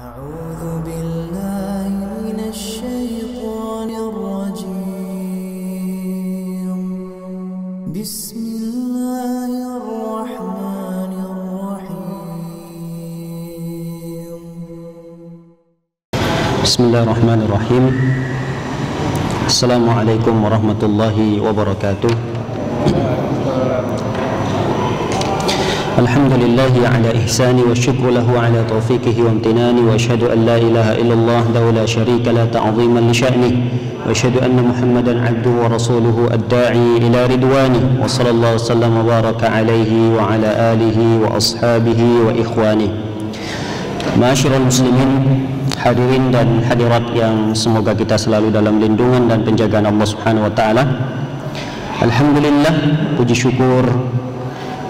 أعوذ بالله من الشيطان الرجيم بسم الله الرحمن الرحيم بسم الله الرحمن الرحيم. Assalamualaikum warahmatullahi wabarakatuh. Alhamdulillahi ala ihsani wa syukru lahu ala taufiqihi wa amtinani wa asyhadu an la ilaha illallah dahu la syarika la ta'ziman li sya'nih wa asyhadu anna Muhammadan abduhu wa rasuluhu ad-da'i ila ridwani wa sallallahu wasallam wa baraka alaihi wa ala alihi wa ashabihi wa ikhwani. Ma'asyiral muslimin, hadirin dan hadirat yang semoga kita selalu dalam lindungan dan penjagaan Allah Subhanahu wa taala. Alhamdulillah, puji syukur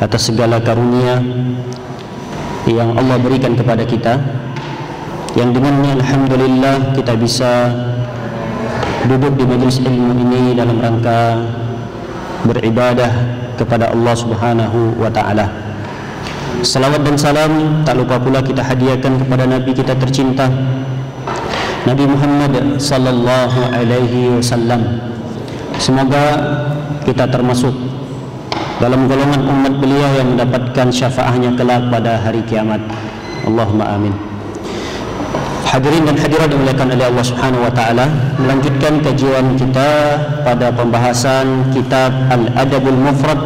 atas segala karunia yang Allah berikan kepada kita, yang dengannya alhamdulillah kita bisa duduk di majelis ilmu ini dalam rangka beribadah kepada Allah Subhanahu wa taala. Salawat dan salam tak lupa pula kita hadiahkan kepada Nabi kita tercinta, Nabi Muhammad sallallahu alaihi wasallam. Semoga kita termasuk dalam golongan umat beliau yang mendapatkan syafaatnya kelak pada hari kiamat. Allahumma amin. Hadirin dan hadirat dimuliakan oleh Allah Subhanahu wa taala, melanjutkan kajian kita pada pembahasan kitab Al-Adabul Mufrad,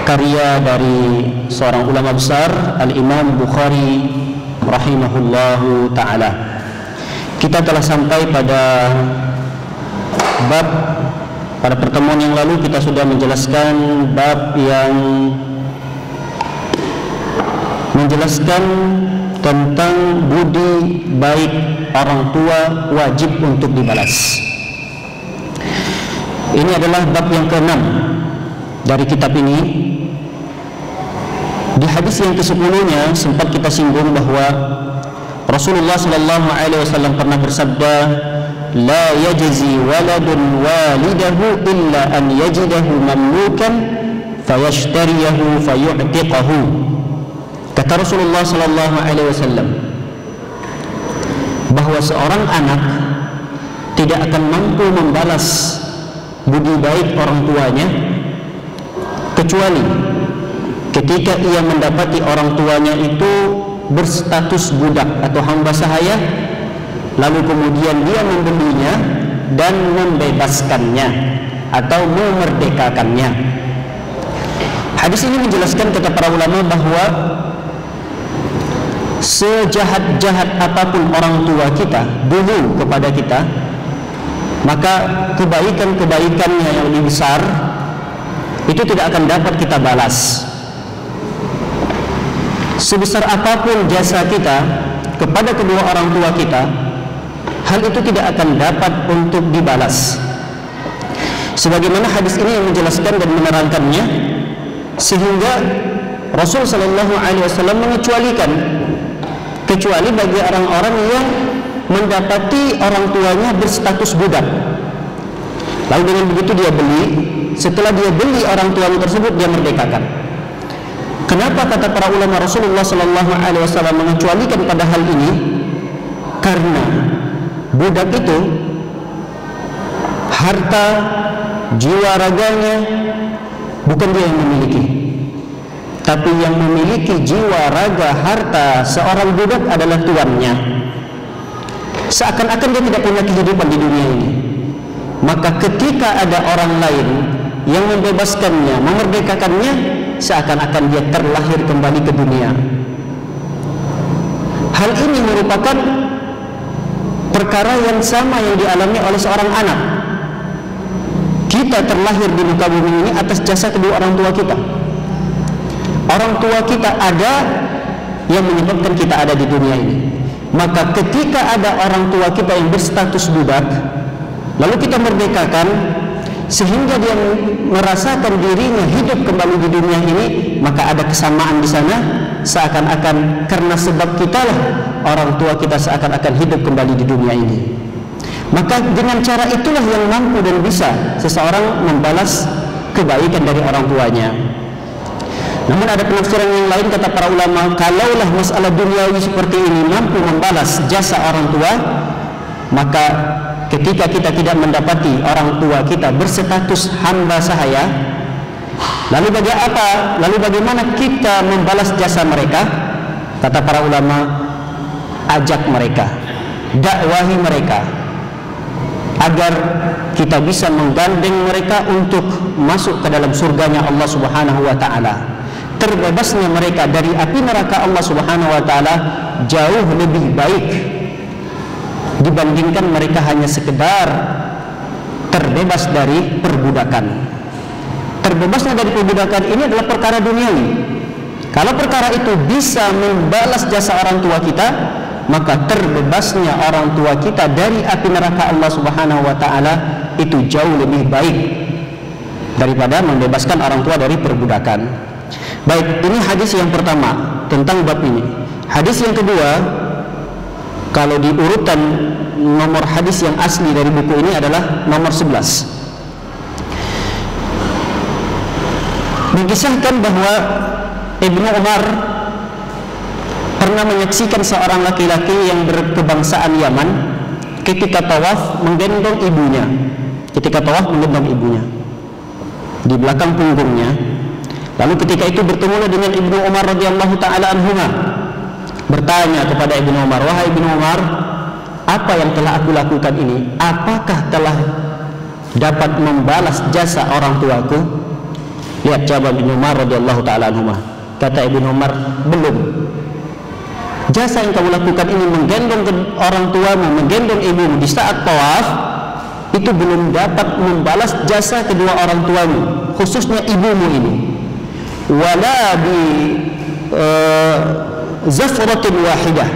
karya dari seorang ulama besar, Al-Imam Bukhari rahimahullahu taala. Kita telah sampai pada bab, pada pertemuan yang lalu kita sudah menjelaskan bab yang menjelaskan tentang budi baik orang tua wajib untuk dibalas. Ini adalah bab yang ke-6 dari kitab ini. Di hadis yang ke-10-nya sempat kita singgung bahwa Rasulullah sallallahu alaihi wasallam pernah bersabda, la yajzi waladun walidahu illa an yajidahu mamlukan fayashtariyahu fayu'tiqahu. Kata Rasulullah sallallahu alaihi wasallam bahwa seorang anak tidak akan mampu membalas budi baik orang tuanya kecuali ketika ia mendapati orang tuanya itu berstatus budak atau hamba sahaya, lalu kemudian dia membelinya dan membebaskannya atau memerdekakannya. Hadis ini menjelaskan, kata para ulama, bahwa sejahat-jahat apapun orang tua kita dulu kepada kita, maka kebaikan-kebaikannya yang lebih besar itu tidak akan dapat kita balas. Sebesar apapun jasa kita kepada kedua orang tua kita, hal itu tidak akan dapat untuk dibalas. Sebagaimana hadis ini yang menjelaskan dan menerangkannya, sehingga Rasul sallallahu alaihi wasallam mengecualikan, kecuali bagi orang-orang yang mendapati orang tuanya berstatus budak, lalu dengan begitu dia beli. Setelah dia beli orang tuanya tersebut, dia merdekakan. Kenapa kata para ulama Rasulullah sallallahu alaihi wasallam mengecualikan pada hal ini? Karena budak itu harta jiwa raganya bukan dia yang memiliki, tapi yang memiliki jiwa raga harta seorang budak adalah tuannya. Seakan-akan dia tidak punya kehidupan di dunia ini. Maka ketika ada orang lain yang membebaskannya, memerdekakannya, seakan-akan dia terlahir kembali ke dunia. Hal ini merupakan perkara yang sama yang dialami oleh seorang anak. Kita terlahir di muka bumi ini atas jasa kedua orang tua kita. Orang tua kita ada yang menyebabkan kita ada di dunia ini. Maka ketika ada orang tua kita yang berstatus budak, lalu kita merdekakan, sehingga dia merasakan dirinya hidup kembali di dunia ini, maka ada kesamaan di sana. Seakan-akan karena sebab kitalah orang tua kita seakan-akan hidup kembali di dunia ini. Maka dengan cara itulah yang mampu dan bisa seseorang membalas kebaikan dari orang tuanya. Namun ada penafsiran yang lain, kata para ulama, kalaulah masalah duniawi seperti ini mampu membalas jasa orang tua, maka ketika kita tidak mendapati orang tua kita berstatus hamba sahaya, lalu bagaimana kita membalas jasa mereka? Kata para ulama, ajak mereka, dakwahi mereka, agar kita bisa menggandeng mereka untuk masuk ke dalam surganya Allah Subhanahu wa ta'ala. Terbebasnya mereka dari api neraka Allah Subhanahu wa ta'ala jauh lebih baik dibandingkan mereka hanya sekedar terbebas dari perbudakan. Terbebasnya dari perbudakan ini adalah perkara duniawi. Kalau perkara itu bisa membalas jasa orang tua kita, maka terbebasnya orang tua kita dari api neraka Allah Subhanahu wa ta'ala itu jauh lebih baik daripada membebaskan orang tua dari perbudakan. Baik, ini hadis yang pertama tentang bab ini. Hadis yang kedua, kalau di urutan nomor hadis yang asli dari buku ini adalah nomor 11. Mengisahkan bahwa Ibnu Umar pernah menyaksikan seorang laki-laki yang berkebangsaan Yaman ketika tawaf menggendong ibunya. Ketika tawaf menggendong ibunya di belakang punggungnya. Lalu ketika itu bertemulah dengan Ibnu Umar radhiyallahu taala anhuma, bertanya kepada Ibnu Umar, wahai Ibnu Umar, apa yang telah aku lakukan ini? Apakah telah dapat membalas jasa orang tuaku? Lihat jawaban Ibnu Umar radhiyallahu taala anhuma. Kata Ibnu Umar, belum. Jasa yang kamu lakukan ini, menggendong orang tuamu, menggendong ibumu di saat tawaf, itu belum dapat membalas jasa kedua orang tuamu, khususnya ibumu ini. Wala bi zafratin wahidah,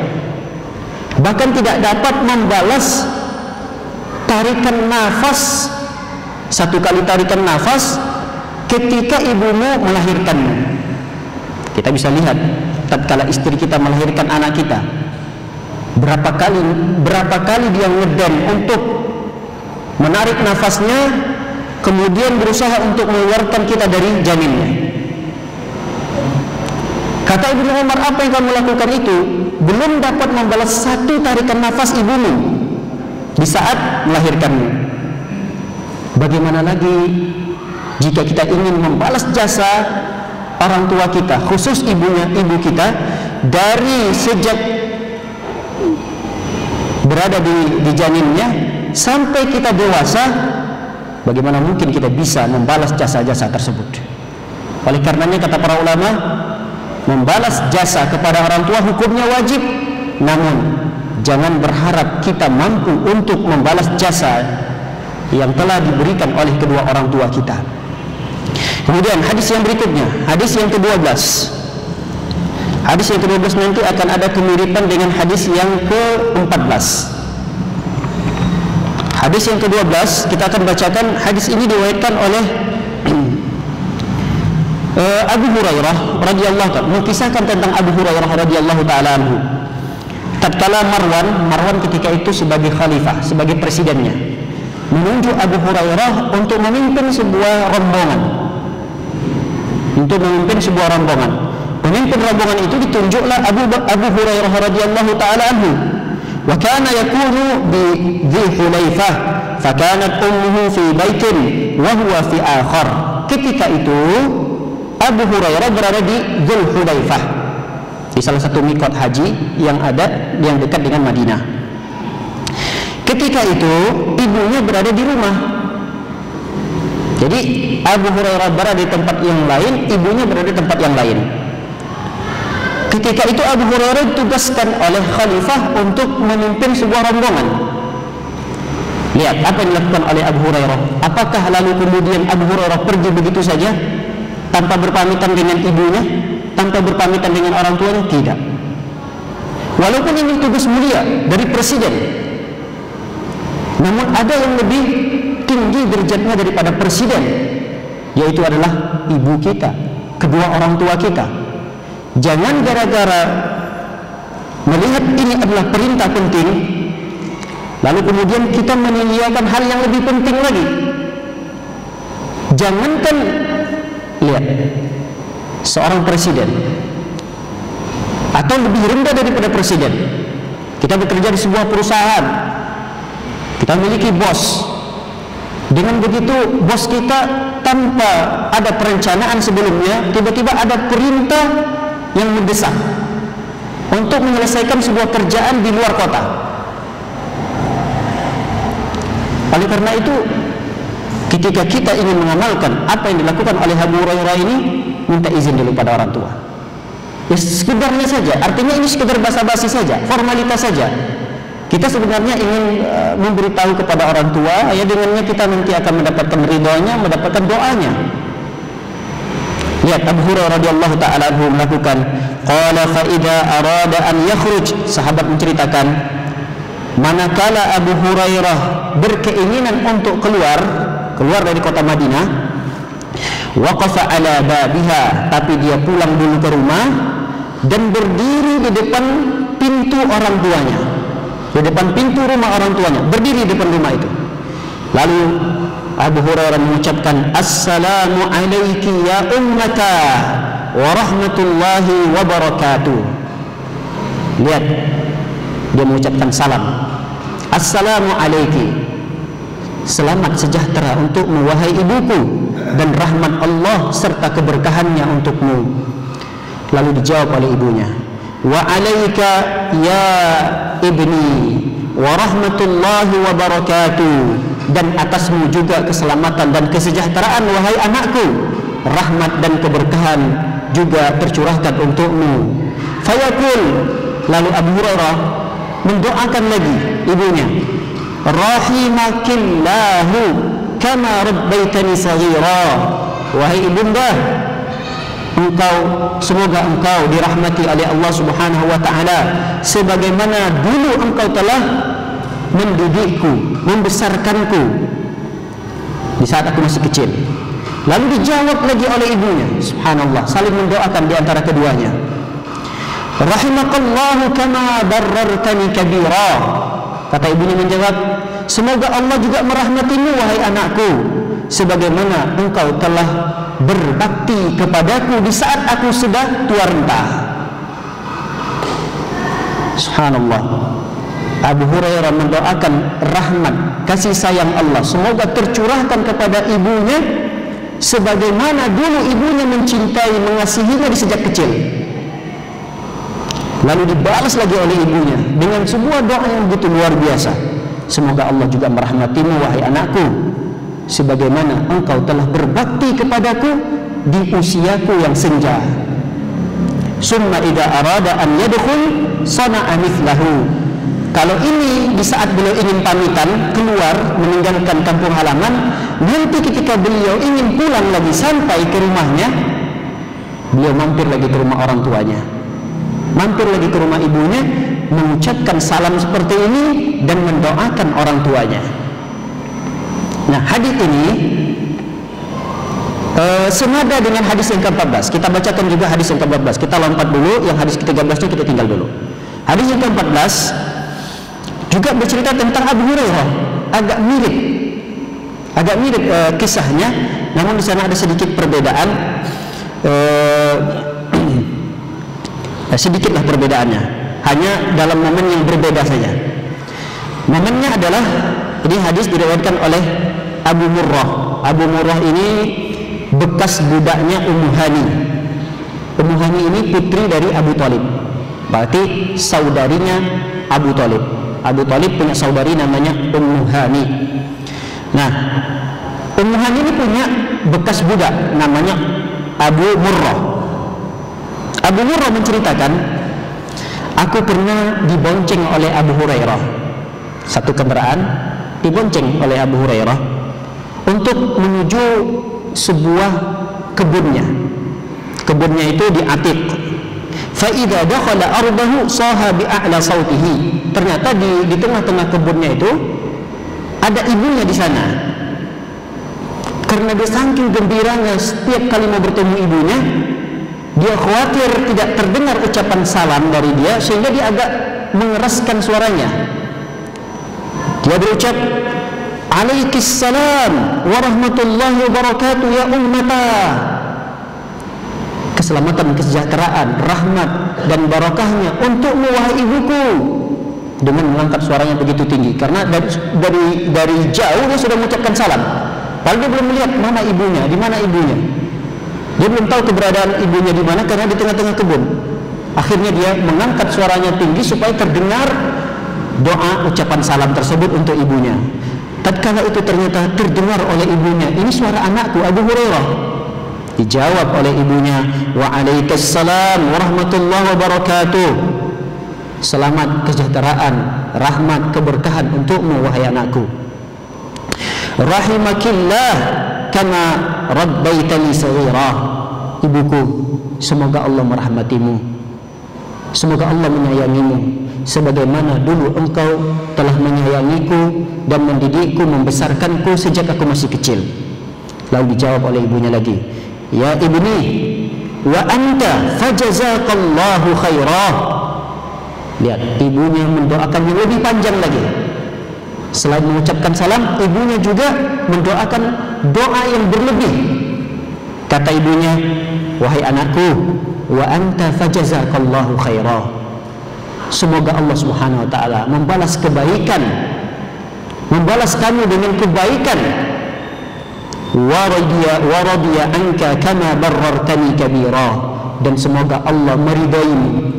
bahkan tidak dapat membalas tarikan nafas, satu kali tarikan nafas ketika ibumu melahirkanmu. Kita bisa lihat tatkala istri kita melahirkan anak kita, berapa kali dia ngedem untuk menarik nafasnya, kemudian berusaha untuk mengeluarkan kita dari janinnya. Kata Ibnu Umar, apa yang kamu lakukan itu belum dapat membalas satu tarikan nafas ibumu di saat melahirkanmu. Bagaimana lagi jika kita ingin membalas jasa orang tua kita, khusus ibu kita, dari sejak berada di janinnya sampai kita dewasa, bagaimana mungkin kita bisa membalas jasa-jasa tersebut? Oleh karenanya kata para ulama, membalas jasa kepada orang tua hukumnya wajib, namun jangan berharap kita mampu untuk membalas jasa yang telah diberikan oleh kedua orang tua kita. Kemudian hadis yang berikutnya, hadis yang ke-12. Hadis yang ke-12 nanti akan ada kemiripan dengan hadis yang ke-14. Hadis yang ke-12 kita akan bacakan. Hadis ini diriwayatkan oleh Abu Hurairah radhiyallahu ta'ala, mengisahkan tentang Abu Hurairah radhiyallahu ta'ala anhu. Tatkala Marwan ketika itu sebagai khalifah, sebagai presidennya, menunjuk Abu Hurairah untuk memimpin sebuah rombongan. Pemimpin rombongan itu ditunjuklah Abu Hurairah radhiyallahu ta'ala anhu. Wa kana yakunu bi Dzul Hulaifah, fa kanat ummuhu fi baitin wa huwa fi akhar. Ketika itu Abu Hurairah berada di Dzul Hulaifah, di salah satu mikot haji yang ada yang dekat dengan Madinah. Ketika itu ibunya berada di rumah. Jadi Abu Hurairah berada di tempat yang lain, ibunya berada di tempat yang lain. Ketika itu Abu Hurairah ditugaskan oleh khalifah untuk memimpin sebuah rombongan. Lihat apa yang dilakukan oleh Abu Hurairah. Apakah lalu kemudian Abu Hurairah pergi begitu saja tanpa berpamitan dengan ibunya, tanpa berpamitan dengan orang tuanya? Tidak. Walaupun ini tugas mulia dari presiden, namun ada yang lebih tinggi derajatnya daripada presiden, yaitu adalah ibu kita, kedua orang tua kita. Jangan gara-gara melihat ini adalah perintah penting, lalu kemudian kita meninggalkan hal yang lebih penting lagi. Jangankan lihat seorang presiden, atau lebih rendah daripada presiden. Kita bekerja di sebuah perusahaan, kita memiliki bos. Dengan begitu bos kita tanpa ada perencanaan sebelumnya, tiba-tiba ada perintah yang mendesak untuk menyelesaikan sebuah kerjaan di luar kota. Oleh karena itu, ketika kita ingin mengamalkan apa yang dilakukan oleh Abu Hurairah ini, minta izin dulu pada orang tua. Ya sekedarnya saja, artinya ini sekedar basa-basi saja, formalitas saja. Kita sebenarnya ingin memberitahu kepada orang tua, ya dengannya kita nanti akan mendapatkan ridhonya, mendapatkan doanya. Lihat Abu Hurairah radhiyallahu taala anhu melakukan, qala fa idza arada an yakhruj, sahabat menceritakan, manakala Abu Hurairah berkeinginan untuk keluar dari kota Madinah, waqafa ala babiha, tapi dia pulang dulu ke rumah dan berdiri di depan pintu orang tuanya, di depan pintu rumah orang tuanya, berdiri di depan rumah itu. Lalu Abu Hurairah mengucapkan, assalamu alayki ya ummata wa rahmatullahi wa barakatuh. Lihat, dia mengucapkan salam, assalamu alayki, selamat sejahtera untukmu wahai ibuku, dan rahmat Allah serta keberkahannya untukmu. Lalu dijawab oleh ibunya, wa alayka ya ibni wa rahmatullahi wa barakatuh, dan atasmu juga keselamatan dan kesejahteraan wahai anakku, rahmat dan keberkahan juga tercurahkan untukmu. Fayaqul, lalu Abu Hurairah mendoakan lagi ibunya, rahimakillahu kama rabbaitani saghira, wahai ibunda, semoga engkau dirahmati oleh Allah Subhanahu wa taala sebagaimana dulu engkau telah mendidikku, membesarkanku di saat aku masih kecil. Lalu dijawab lagi oleh ibunya, subhanallah, saling mendoakan di antara keduanya. Rahimakallahu kama barrartani kabira, kata ibunya menjawab, semoga Allah juga merahmatimu wahai anakku sebagaimana engkau telah berbakti kepadaku di saat aku sudah tua renta. Subhanallah, Abu Hurairah mendoakan rahmat, kasih sayang Allah semoga tercurahkan kepada ibunya sebagaimana dulu ibunya mencintai, mengasihinya di sejak kecil. Lalu dibalas lagi oleh ibunya dengan sebuah doa yang begitu luar biasa, semoga Allah juga merahmatimu wahai anakku sebagaimana engkau telah berbakti kepadaku di usiaku yang senja. Summa idza arada an yadkhul sana'a mithlahu, kalau ini di saat beliau ingin pamitan keluar meninggalkan kampung halaman, nanti ketika beliau ingin pulang lagi sampai ke rumahnya, beliau mampir lagi ke rumah orang tuanya, mampir lagi ke rumah ibunya, mengucapkan salam seperti ini dan mendoakan orang tuanya. Nah, hadis ini senada dengan hadis yang ke-14. Kita bacakan juga hadis yang ke-14. Kita lompat dulu, yang hadis ke-13-nya kita tinggal dulu. Hadis yang ke-14 juga bercerita tentang Abu Hurairah. Agak mirip kisahnya, namun di sana ada sedikit perbedaan. Sedikitlah perbedaannya, hanya dalam momen yang berbeda saja. Momennya adalah, ini hadis diriwayatkan oleh Abu Murrah. Abu Murrah ini bekas budaknya Ummu Hani. Ummu Hani ini putri dari Abu Thalib, berarti saudarinya Abu Thalib. Abu Thalib punya saudari namanya Ummu Hani. Nah, Ummu Hani ini punya bekas budak namanya Abu Murrah. Abu Murrah menceritakan, aku pernah dibonceng oleh Abu Hurairah, satu kendaraan dibonceng oleh Abu Hurairah untuk menuju sebuah kebunnya. Kebunnya itu di Atiq. Fa idza dakhala ardahu saha bi a'la sautihi. Ternyata di tengah-tengah kebunnya itu ada ibunya di sana. Karena dia saking gembiranya setiap kali mau bertemu ibunya, dia khawatir tidak terdengar ucapan salam dari dia, sehingga dia agak mengeraskan suaranya. Dia berucap, Alaikissalam warahmatullahi wabarakatuh ya ummata. keselamatan, kesejahteraan, rahmat dan barakahnya untukmu wahai ibuku, dengan mengangkat suaranya begitu tinggi. Karena dari jauh dia sudah mengucapkan salam, padahal dia belum melihat mana ibunya, di mana ibunya. Dia belum tahu keberadaan ibunya di mana karena di tengah-tengah kebun. Akhirnya dia mengangkat suaranya tinggi supaya terdengar doa ucapan salam tersebut untuk ibunya. Tatkala itu ternyata terdengar oleh ibunya, ini suara anakku Abu Hurairah. Dijawab oleh ibunya, waalaikumsalam warahmatullahi wabarakatuh. Selamat, kesejahteraan, rahmat, keberkahan untukmu wahai anakku. Rahimakillah kama rabbaitani saghira. Ibuku, semoga Allah merahmatimu, semoga Allah menyayangimu sebagaimana dulu engkau telah menyayangiku dan mendidikku, membesarkanku sejak aku masih kecil. Lalu dijawab oleh ibunya lagi, ya ibni wa anta fajazakallahu khairah. Lihat, ibunya mendoakan yang lebih panjang lagi. Selain mengucapkan salam, ibunya juga mendoakan doa yang berlebih. Kata ibunya, wahai anakku, wa anta fajazakallahu khairah. Semoga Allah Subhanahu wa taala membalas kebaikan, membalas kamu dengan kebaikan. Wa radiya anka kama barartani kabira. Dan semoga Allah meridaimu,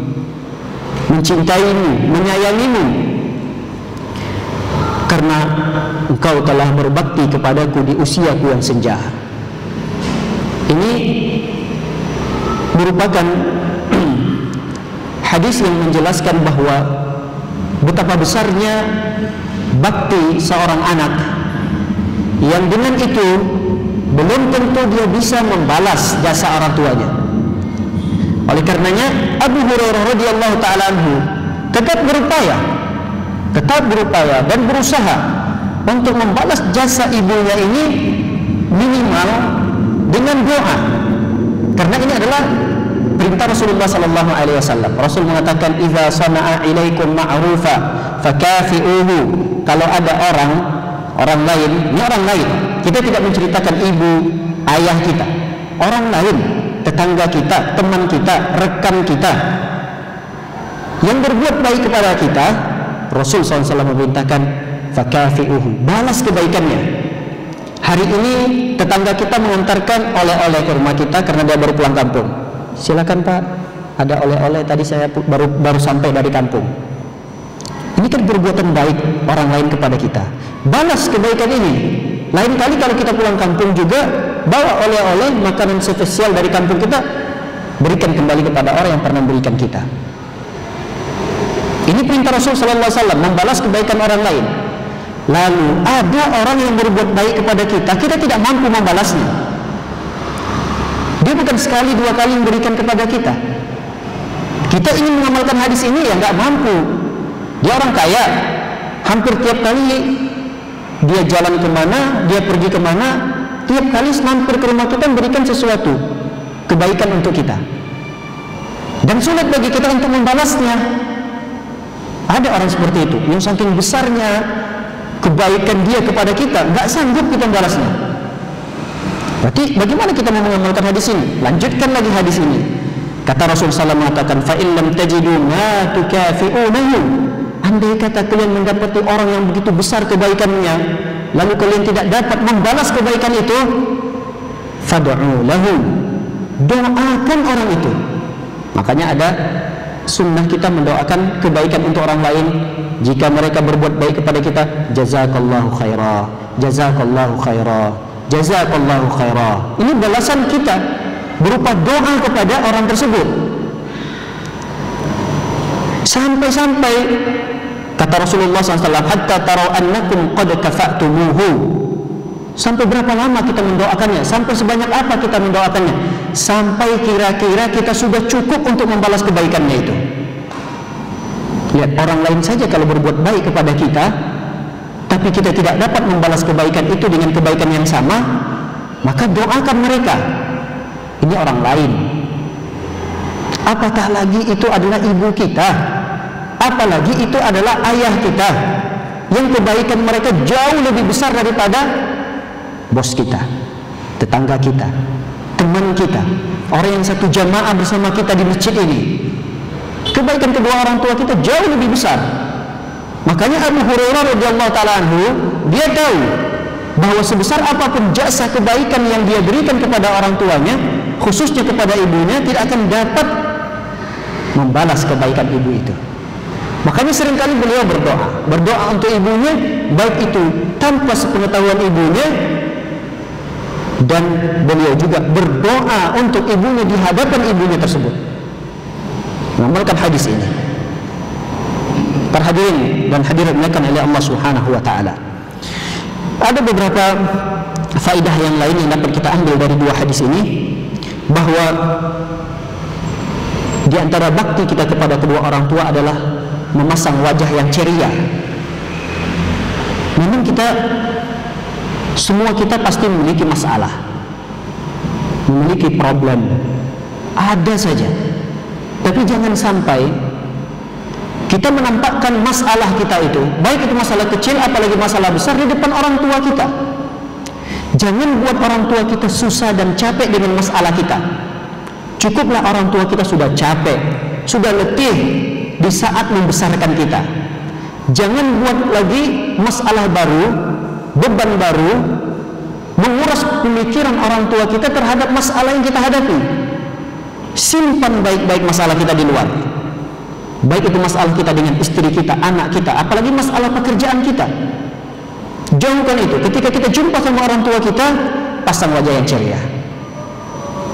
mencintaimu, menyayangimu karena engkau telah berbakti kepadaku di usiaku yang senja. Ini merupakan hadis yang menjelaskan bahwa betapa besarnya bakti seorang anak, yang dengan itu belum tentu dia bisa membalas jasa orang tuanya. Oleh karenanya Abu Hurairah radhiyallahu taala anhu tetap berupaya dan berusaha untuk membalas jasa ibunya ini minimal dengan doa. Karena ini adalah perintah Rasulullah sallallahu alaihi wasallam. Rasul mengatakan, "Idza sana'a ilaikum ma'rufa fakafi'uhu." Kalau ada orang lain, ini orang lain. Kita tidak menceritakan ibu, ayah kita. Orang lain, tetangga kita, teman kita, rekan kita yang berbuat baik kepada kita, Rasul SAW memerintahkan fakafi'uhu, balas kebaikannya. Hari ini tetangga kita mengantarkan oleh-oleh ke rumah kita karena dia baru pulang kampung. Silakan Pak, ada oleh-oleh, tadi saya baru sampai dari kampung. Ini kan perbuatan baik orang lain kepada kita. Balas kebaikan ini. Lain kali kalau kita pulang kampung juga bawa oleh-oleh, makanan spesial dari kampung kita, berikan kembali kepada orang yang pernah memberikan kita. Ini perintah Rasul sallallahu alaihi wasallam, membalas kebaikan orang lain. Lalu ada orang yang berbuat baik kepada kita, kita tidak mampu membalasnya. Dia bukan sekali dua kali memberikan kepada kita. Kita ingin mengamalkan hadis ini, ya nggak mampu. Dia orang kaya, hampir tiap kali dia jalan kemana, dia pergi kemana, tiap kali mampir ke rumah kita memberikan sesuatu kebaikan untuk kita, dan sulit bagi kita untuk membalasnya. Ada orang seperti itu yang saking besarnya kebaikan dia kepada kita, nggak sanggup kita membalasnya. Berarti bagaimana kita mau mengamalkan hadis ini? Lanjutkan lagi hadis ini. Kata Rasulullah SAW mengatakan, fa in lam tajidu ma tukafi'unahu. Andai kata kalian mendapati orang yang begitu besar kebaikannya, lalu kalian tidak dapat membalas kebaikan itu, fad'u lahu, doakan orang itu. Makanya ada sunnah kita mendoakan kebaikan untuk orang lain. Jika mereka berbuat baik kepada kita, jazakallahu khaira, jazakallahu khaira, jazakallahu khaira. Ini balasan kita berupa doa kepada orang tersebut. Sampai-sampai kata Rasulullah SAW, hatta tarau annakum qad kafa'tumuhu. Sampai berapa lama kita mendoakannya? Sampai sebanyak apa kita mendoakannya? Sampai kira-kira kita sudah cukup untuk membalas kebaikannya itu. Lihat, orang lain saja kalau berbuat baik kepada kita, tapi kita tidak dapat membalas kebaikan itu dengan kebaikan yang sama, maka doakan mereka. Ini orang lain. Apatah lagi itu adalah ibu kita, apalagi itu adalah ayah kita, yang kebaikan mereka jauh lebih besar daripada bos kita, tetangga kita, teman kita, orang yang satu jamaah bersama kita di masjid ini. Kebaikan kedua orang tua kita jauh lebih besar. Makanya Abu Hurairah radhiyallahu taala anhu, dia tahu bahwa sebesar apapun jasa kebaikan yang dia berikan kepada orang tuanya, khususnya kepada ibunya, tidak akan dapat membalas kebaikan ibu itu. Makanya seringkali beliau berdoa untuk ibunya, baik itu tanpa sepengetahuan ibunya, dan beliau juga berdoa untuk ibunya di hadapan ibunya tersebut. Mengamalkan hadis ini. Para hadirin dan hadirat dimuliakan oleh Allah Subhanahu wa taala. Ada beberapa faidah yang lain yang dapat kita ambil dari dua hadis ini, bahwa di antara bakti kita kepada kedua orang tua adalah memasang wajah yang ceria. Memang semua kita pasti memiliki masalah, memiliki problem, ada saja. Tapi jangan sampai kita menampakkan masalah kita itu, baik itu masalah kecil apalagi masalah besar, di depan orang tua kita. Jangan buat orang tua kita susah dan capek dengan masalah kita. Cukuplah orang tua kita sudah capek, sudah letih di saat membesarkan kita. Jangan buat lagi masalah baru, beban baru, menguras pemikiran orang tua kita terhadap masalah yang kita hadapi. Simpan baik-baik masalah kita di luar, baik itu masalah kita dengan istri kita, anak kita, apalagi masalah pekerjaan kita. Jauhkan itu. Ketika kita jumpa sama orang tua kita, pasang wajah yang ceria.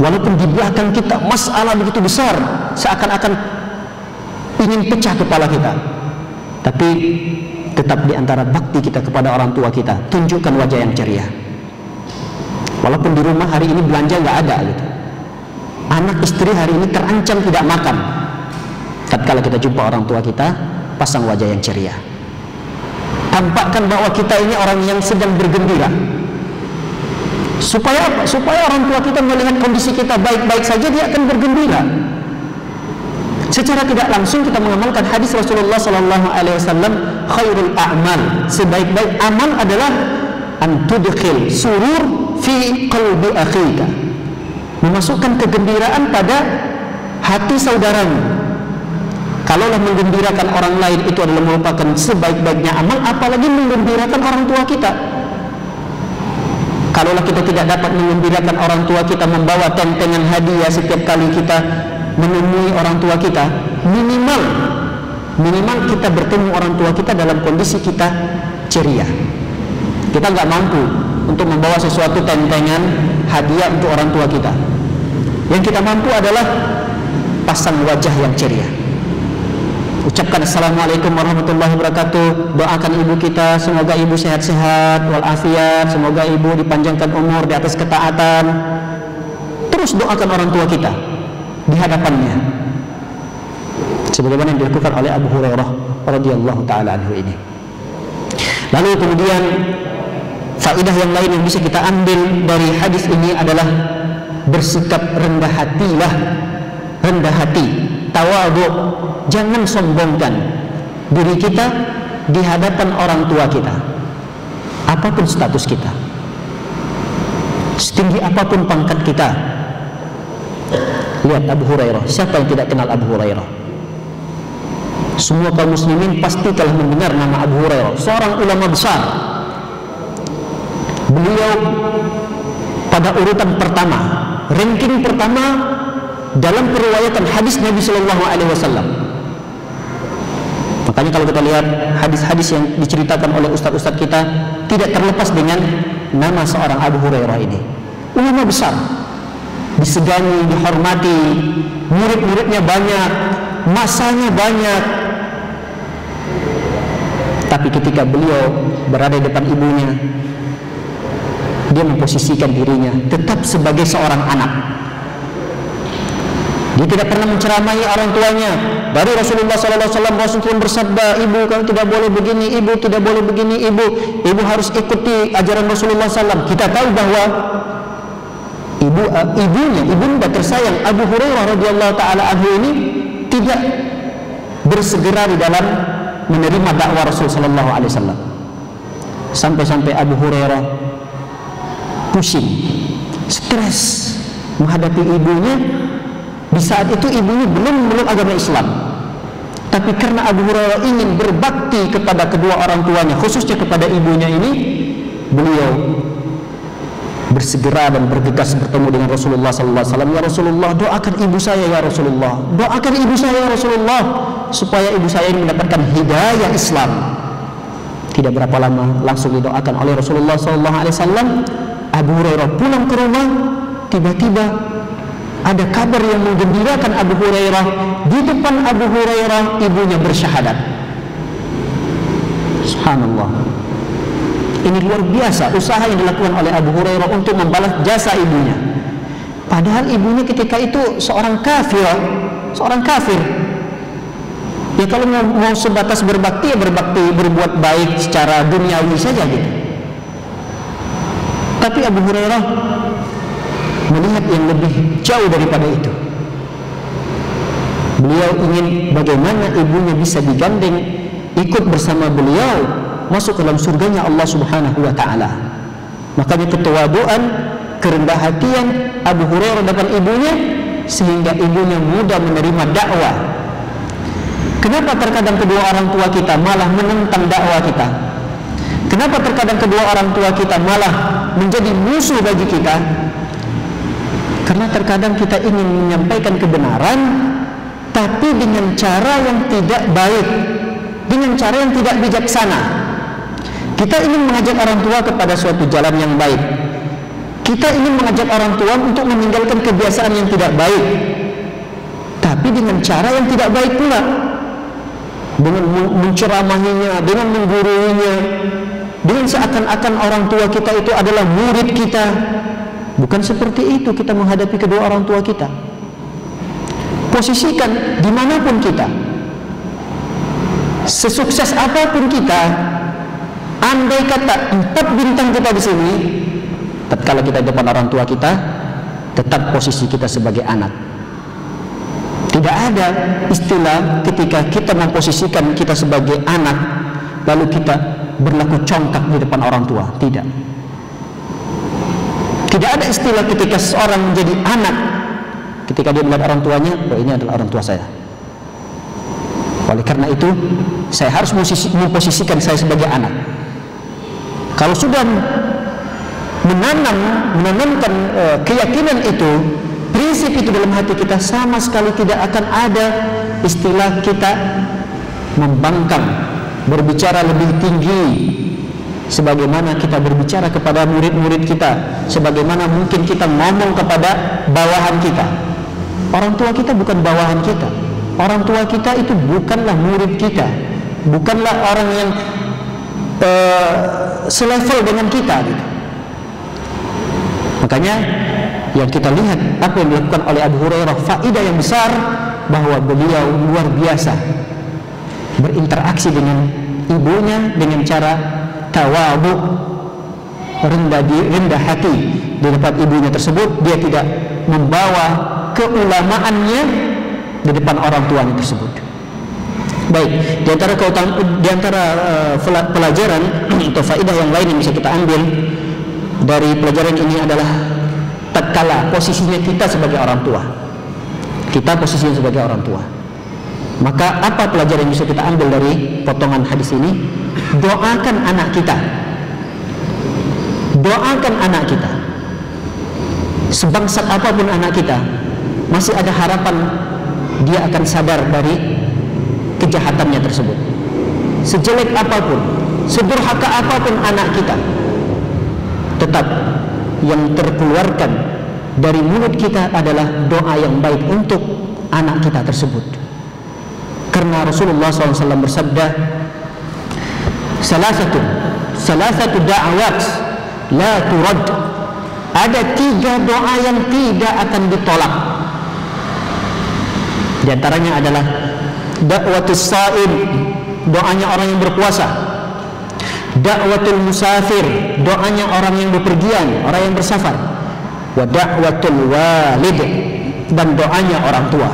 Walaupun di belakang kita masalah begitu besar, seakan-akan ingin pecah kepala kita, tapi tetap di antara bakti kita kepada orang tua kita, tunjukkan wajah yang ceria. Walaupun di rumah hari ini belanja nggak ada gitu, anak istri hari ini terancam tidak makan, tatkala kita jumpa orang tua kita, pasang wajah yang ceria. Tampakkan bahwa kita ini orang yang sedang bergembira. Supaya apa? Supaya orang tua kita melihat kondisi kita baik-baik saja, dia akan bergembira. Secara tidak langsung kita mengamalkan hadis Rasulullah SAW, khairul a'mal, sebaik-baik amal adalah antudkhil surur fi qalbi akhika, memasukkan kegembiraan pada hati saudaramu. Kalaulah menggembirakan orang lain itu adalah merupakan sebaik-baiknya amal, apalagi menggembirakan orang tua kita. Kalaulah kita tidak dapat menggembirakan orang tua kita, membawa tentengan hadiah setiap kali kita menemui orang tua kita, minimal kita bertemu orang tua kita dalam kondisi kita ceria. Kita nggak mampu untuk membawa sesuatu tentengan hadiah untuk orang tua kita. Yang kita mampu adalah pasang wajah yang ceria. Ucapkan assalamualaikum warahmatullahi wabarakatuh. Doakan ibu kita, semoga ibu sehat-sehat walafiat, semoga ibu dipanjangkan umur di atas ketaatan. Terus doakan orang tua kita di hadapannya, sebagaimana yang dilakukan oleh Abu Hurairah radhiyallahu taala anhu ini. Lalu kemudian faedah yang lain yang bisa kita ambil dari hadis ini adalah bersikap rendah hatilah, rendah hati, tawadhu. Jangan sombongkan diri kita di hadapan orang tua kita, apapun status kita, setinggi apapun pangkat kita. Lihat Abu Hurairah, siapa yang tidak kenal Abu Hurairah? Semua kaum muslimin pasti telah mendengar nama Abu Hurairah, seorang ulama besar. Beliau pada urutan pertama, ranking pertama dalam periwayatan hadis Nabi Shallallahu Alaihi Wasallam. Makanya kalau kita lihat hadis-hadis yang diceritakan oleh ustadz-ustadz kita, tidak terlepas dengan nama seorang Abu Hurairah ini. Ulama besar, disegani, dihormati, murid-muridnya banyak, masanya banyak. Tapi ketika beliau berada di depan ibunya, dia memposisikan dirinya tetap sebagai seorang anak. Dia tidak pernah menceramai orang tuanya. Dari Rasulullah SAW, Rasulullah bersabda, ibu kamu tidak boleh begini, ibu tidak boleh begini, ibu harus ikuti ajaran Rasulullah SAW. Kita tahu bahwa ibunda tersayang Abu Hurairah radhiyallahu taala anhu ini tidak bersegera di dalam menerima dakwah Rasul sallallahu alaihi wasallam. Sampai-sampai Abu Hurairah pusing, stres menghadapi ibunya. Di saat itu ibunya belum agama Islam, tapi karena Abu Hurairah ingin berbakti kepada kedua orang tuanya, khususnya kepada ibunya ini, beliau bersegera dan bergegas bertemu dengan Rasulullah SAW. Ya Rasulullah, doakan ibu saya ya Rasulullah, doakan ibu saya ya Rasulullah, supaya ibu saya ini mendapatkan hidayah Islam. Tidak berapa lama langsung didoakan oleh Rasulullah SAW. Abu Hurairah pulang ke rumah, tiba-tiba ada kabar yang menggembirakan Abu Hurairah. Di depan Abu Hurairah ibunya bersyahadat. Subhanallah. Ini luar biasa usaha yang dilakukan oleh Abu Hurairah untuk membalas jasa ibunya. Padahal ibunya ketika itu seorang kafir. Ya kalau mau sebatas berbakti, ya berbakti, berbuat baik secara duniawi saja gitu. Tapi Abu Hurairah melihat yang lebih jauh daripada itu. Beliau ingin bagaimana ibunya bisa digandeng ikut bersama beliau masuk ke dalam surganya Allah Subhanahu wa ta'ala. Makanya ketawaduan, kerendah hatian Abu Hurairah depan ibunya, sehingga ibunya mudah menerima dakwah. Kenapa terkadang kedua orang tua kita malah menentang dakwah kita? Kenapa terkadang kedua orang tua kita malah menjadi musuh bagi kita? Karena terkadang kita ingin menyampaikan kebenaran, tapi dengan cara yang tidak baik, dengan cara yang tidak bijaksana. Kita ingin mengajak orang tua kepada suatu jalan yang baik. Kita ingin mengajak orang tua untuk meninggalkan kebiasaan yang tidak baik, tapi dengan cara yang tidak baik pula, dengan menceramahinya, dengan mengguruinya, dengan seakan-akan orang tua kita itu adalah murid kita. Bukan seperti itu kita menghadapi kedua orang tua kita. Posisikan dimanapun kita, sesukses apapun kita, andai kata 4 bintang kita di sini, tatkala kita di depan orang tua kita, tetap posisi kita sebagai anak. Tidak ada istilah ketika kita memposisikan kita sebagai anak lalu kita berlaku congkak di depan orang tua. Tidak ada istilah ketika seorang menjadi anak, ketika dia melihat orang tuanya, oh ini adalah orang tua saya. Oleh karena itu, saya harus memposisikan saya sebagai anak. Kalau sudah menanamkan keyakinan itu, prinsip itu dalam hati kita, sama sekali tidak akan ada istilah kita membangkang, berbicara lebih tinggi, sebagaimana kita berbicara kepada murid-murid kita, sebagaimana mungkin kita ngomong kepada bawahan kita. Orang tua kita bukan bawahan kita. Orang tua kita itu bukanlah murid kita, bukanlah orang yang selevel dengan kita gitu. Makanya yang kita lihat apa yang dilakukan oleh Abu Hurairah, faedah yang besar bahwa beliau luar biasa berinteraksi dengan ibunya dengan cara tawadhu, rendah hati di depan ibunya tersebut. Dia tidak membawa keulamaannya di depan orang tuanya tersebut. Baik, di antara pelajaran atau faedah yang lain yang bisa kita ambil dari pelajaran ini adalah tatkala posisinya kita sebagai orang tua, kita posisinya sebagai orang tua, maka apa pelajaran yang bisa kita ambil dari potongan hadis ini? Doakan anak kita, doakan anak kita, sebangsat apapun anak kita, masih ada harapan dia akan sadar dari kejahatannya tersebut. Sejelek apapun, sedurhaka apapun anak kita, tetap yang terkeluarkan dari mulut kita adalah doa yang baik untuk anak kita tersebut. Karena Rasulullah SAW bersabda, salasatu da'awat la turad. Ada 3 doa yang tidak akan ditolak. Di antaranya adalah da'watus sha'im, doanya orang yang berpuasa. Da'watul musafir, doanya orang yang bepergian, orang yang bersafar. Wa da'watul walid, dan doanya orang tua.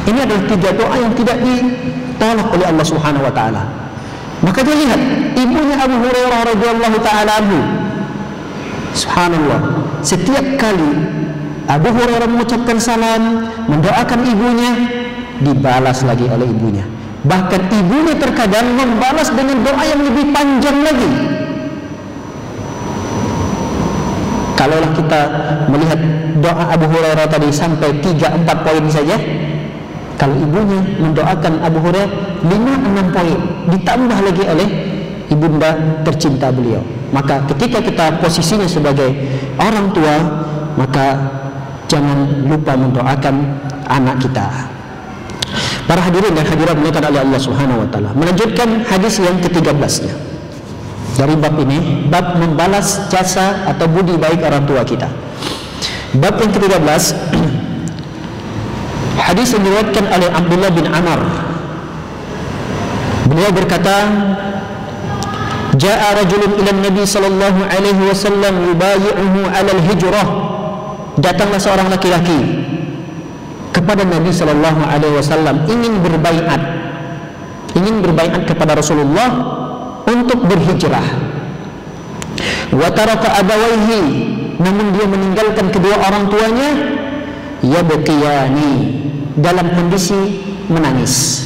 Ini adalah 3 doa yang tidak ditolak oleh Allah Subhanahu wa taala. Maka dia lihat ibunya Abu Hurairah radhiyallahu taala anhu. Subhanallah, setiap kali Abu Hurairah mengucapkan salam, mendoakan ibunya, dibalas lagi oleh ibunya. Bahkan ibunya terkadang membalas dengan doa yang lebih panjang lagi. Kalaulah kita melihat doa Abu Hurairah tadi sampai 3-4 poin saja, kalau ibunya mendoakan Abu Hurairah 5-6 poin, ditambah lagi oleh ibunda tercinta beliau. Maka ketika kita posisinya sebagai orang tua, maka jangan lupa mendoakan anak kita. Para hadirin dan hadirat dimuliakan oleh Allah Subhanahu wa taala. Melanjutkan hadis yang ke-13-nya. Dari bab ini, bab membalas jasa atau budi baik orang tua kita. Bab yang ke-13, hadis yang diriwayatkan oleh Abdullah bin Amr. Beliau berkata, "Ja'a rajulun ila Nabi sallallahu alaihi wasallam yubayi'uhu 'ala al-hijrah." Datanglah seorang laki-laki kepada Nabi sallallahu alaihi wasallam ingin berbaiat kepada Rasulullah untuk berhijrah. Wa taraka abawaihi, namun dia meninggalkan kedua orang tuanya, yabqiyani, dalam kondisi menangis.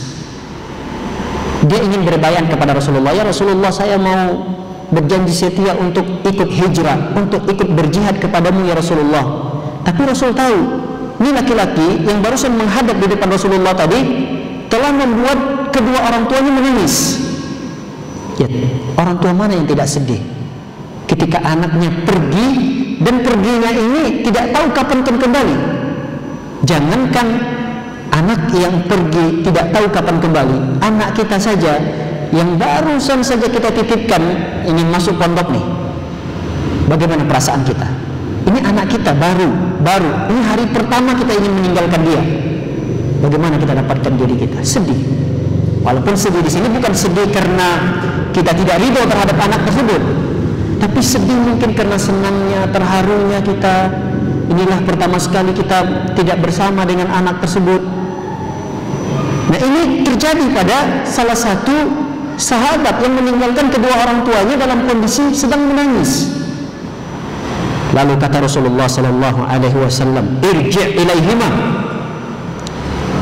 Dia ingin berbaiat kepada Rasulullah, ya Rasulullah, saya mau berjanji setia untuk ikut hijrah, untuk ikut berjihad kepadamu ya Rasulullah. Tapi Rasul tahu, ini laki-laki yang barusan menghadap di depan Rasulullah tadi telah membuat kedua orang tuanya menangis. Ya, orang tua mana yang tidak sedih ketika anaknya pergi, dan perginya ini tidak tahu kapan akan kembali. Jangankan anak yang pergi tidak tahu kapan kembali, anak kita saja yang barusan saja kita titipkan ingin masuk pondok nih, bagaimana perasaan kita? Ini anak kita baru, ini hari pertama kita ingin meninggalkan dia. Bagaimana kita dapatkan diri kita? Sedih. Walaupun sedih di sini bukan sedih karena kita tidak ridho terhadap anak tersebut, tapi sedih mungkin karena senangnya, terharunya kita. Inilah pertama sekali kita tidak bersama dengan anak tersebut. Nah, ini terjadi pada salah satu sahabat yang meninggalkan kedua orang tuanya dalam kondisi sedang menangis. Lalu kata Rasulullah sallallahu alaihi wasallam, "Irji' ilaihima."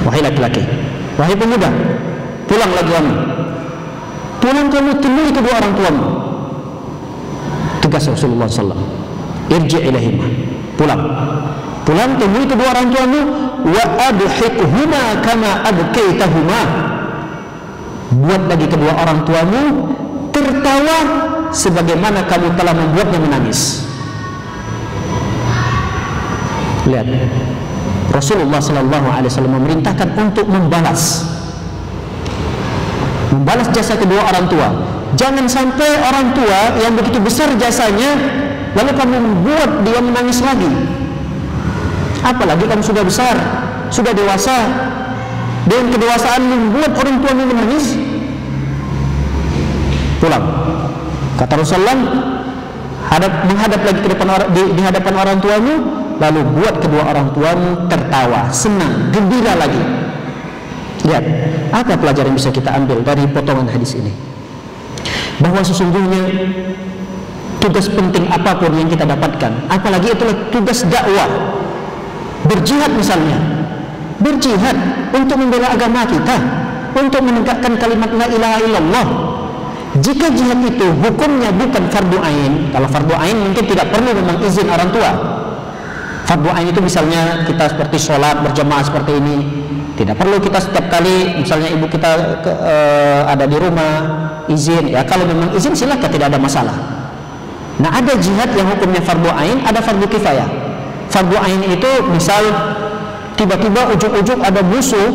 Wahai laki-laki, wahai pemuda, pulang lagi kamu. Pulang kamu temui kedua orang tuamu. Tegas Rasulullah sallallahu alaihi wasallam. Irji' ilaihima. Pulang temui kedua orang tuamu, wa adhikhuma kama abkaitahuma. Buat bagi kedua orang tuamu tertawa sebagaimana kamu telah membuatnya menangis. Lihat, Rasulullah sallallahu alaihi wasallam memerintahkan untuk membalas jasa kedua orang tua. Jangan sampai orang tua yang begitu besar jasanya lalu kamu membuat dia menangis lagi. Apalagi kamu sudah besar, sudah dewasa, dengan kedewasaan membuat orang tuamu menangis. Pulang. Kata Rasulullah, menghadap lagi ke depan di hadapan orang tuamu, lalu buat kedua orang tuamu tertawa, senang, gembira lagi. Lihat, apa pelajaran yang bisa kita ambil dari potongan hadis ini? Bahwa sesungguhnya tugas penting apapun yang kita dapatkan, apalagi itulah tugas dakwah, berjihad misalnya, berjihad untuk membela agama kita, untuk menegakkan kalimat la ilaha illallah. Jika jihad itu hukumnya bukan fardu ain, kalau fardu ain mungkin tidak perlu memang izin orang tua. Fardu ain itu misalnya kita seperti sholat berjamaah seperti ini, tidak perlu kita setiap kali misalnya ibu kita ada di rumah izin. Ya kalau memang izin silakan, tidak ada masalah. Nah, ada jihad yang hukumnya fardu ain, ada fardu kifayah. Fardu ain itu misal tiba-tiba ujuk-ujuk ada musuh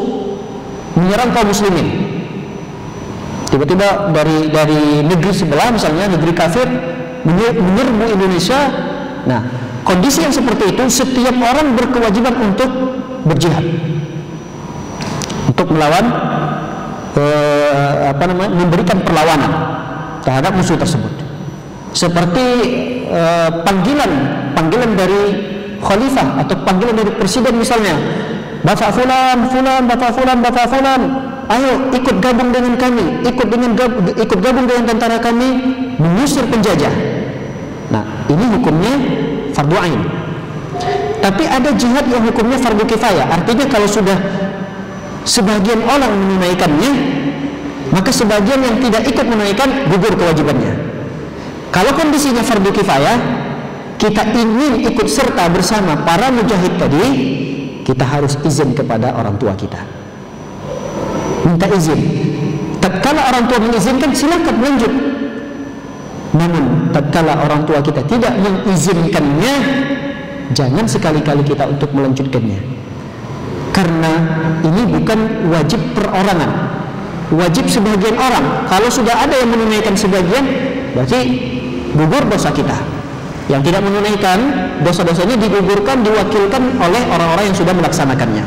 menyerang kaum muslimin. Tiba-tiba dari negeri sebelah misalnya negeri kafir menyerbu Indonesia. Nah, kondisi yang seperti itu setiap orang berkewajiban untuk berjihad, untuk melawan memberikan perlawanan terhadap musuh tersebut. Seperti panggilan dari khalifah atau panggilan dari presiden misalnya, Bapak fulan, Bapak fulan, ayo ikut gabung dengan kami, ikut gabung dengan tentara kami mengusir penjajah. Nah, ini hukumnya fardu ain. Tapi ada jihad yang hukumnya fardu kifayah. Artinya kalau sudah sebagian orang menunaikannya, maka sebagian yang tidak ikut menunaikan gugur kewajibannya. Kalau kondisinya fardu kifayah, kita ingin ikut serta bersama para mujahid tadi, kita harus izin kepada orang tua kita, minta izin. Tatkala orang tua mengizinkan, silakan lanjut. Namun tatkala orang tua kita tidak mengizinkannya, jangan sekali-kali kita untuk melanjutkannya, karena ini bukan wajib perorangan, wajib sebagian orang. Kalau sudah ada yang menunaikan sebagian, berarti gugur dosa kita. Yang tidak menunaikan, dosa-dosanya digugurkan, diwakilkan oleh orang-orang yang sudah melaksanakannya.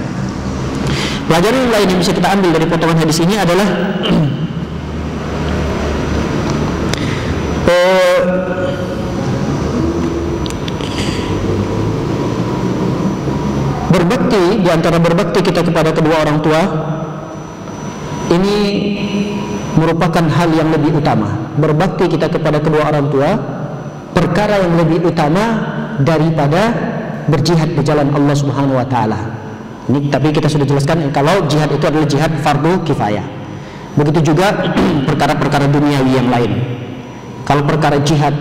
Pelajaran lain yang bisa kita ambil dari potongan hadis ini adalah berbakti, di antara berbakti kita kepada kedua orang tua ini merupakan hal yang lebih utama. Berbakti kita kepada kedua orang tua perkara yang lebih utama daripada berjihad di jalan Allah Subhanahu wa taala. Ini tapi kita sudah jelaskan kalau jihad itu adalah jihad fardu kifayah. Begitu juga perkara-perkara duniawi yang lain. Kalau perkara jihad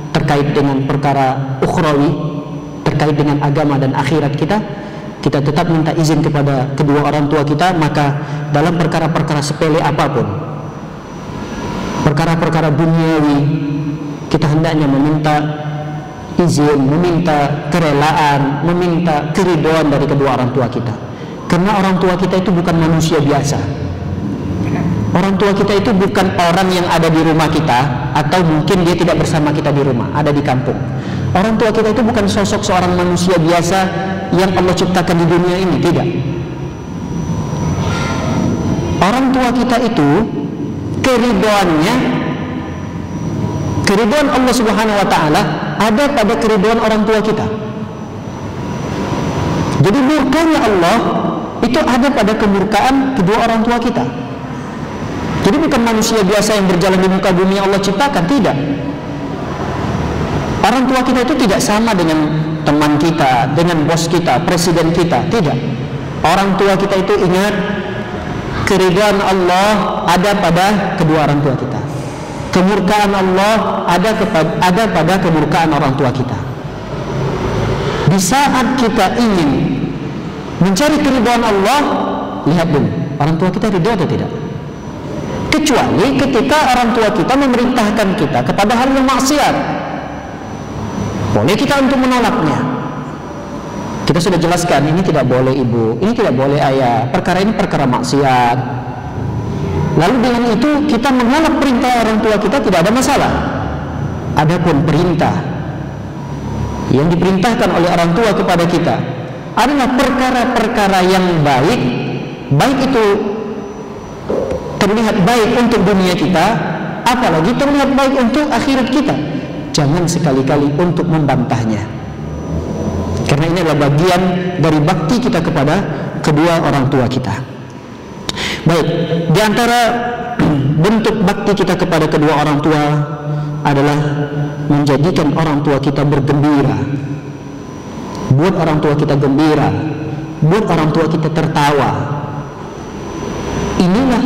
terkait dengan perkara ukhrawi, terkait dengan agama dan akhirat kita tetap minta izin kepada kedua orang tua kita. Maka dalam perkara-perkara sepele apapun, perkara-perkara duniawi, kita hendaknya meminta izin, meminta kerelaan, meminta keridhaan dari kedua orang tua kita. Karena orang tua kita itu bukan manusia biasa. Orang tua kita itu bukan orang yang ada di rumah kita, atau mungkin dia tidak bersama kita di rumah, ada di kampung. Orang tua kita itu bukan sosok seorang manusia biasa yang Allah ciptakan di dunia ini, tidak. Orang tua kita itu keridhaannya, keridhaan Allah Subhanahu wa taala ada pada keridhaan orang tua kita. Jadi murkanya Allah itu ada pada kemurkaan kedua orang tua kita. Jadi bukan manusia biasa yang berjalan di muka bumi yang Allah ciptakan, tidak. Orang tua kita itu tidak sama dengan teman kita, dengan bos kita, presiden kita, tidak. Orang tua kita itu ingat keridhaan Allah ada pada kedua orang tua kita. Kemurkaan Allah ada pada kemurkaan orang tua kita. Di saat kita ingin mencari keridhaan Allah, lihat dulu orang tua kita ridha atau tidak. Kecuali ketika orang tua kita memerintahkan kita kepada hal yang maksiat, boleh kita untuk menolaknya. Kita sudah jelaskan, ini tidak boleh ibu, ini tidak boleh ayah, perkara ini perkara maksiat. Lalu dengan itu kita menolak perintah orang tua kita, tidak ada masalah. Adapun perintah yang diperintahkan oleh orang tua kepada kita adalah perkara-perkara yang baik, baik itu terlihat baik untuk dunia kita, apalagi terlihat baik untuk akhirat kita. Jangan sekali-kali untuk membantahnya, karena ini adalah bagian dari bakti kita kepada kedua orang tua kita. Baik, di antara bentuk bakti kita kepada kedua orang tua adalah menjadikan orang tua kita bergembira, buat orang tua kita gembira, buat orang tua kita tertawa. Inilah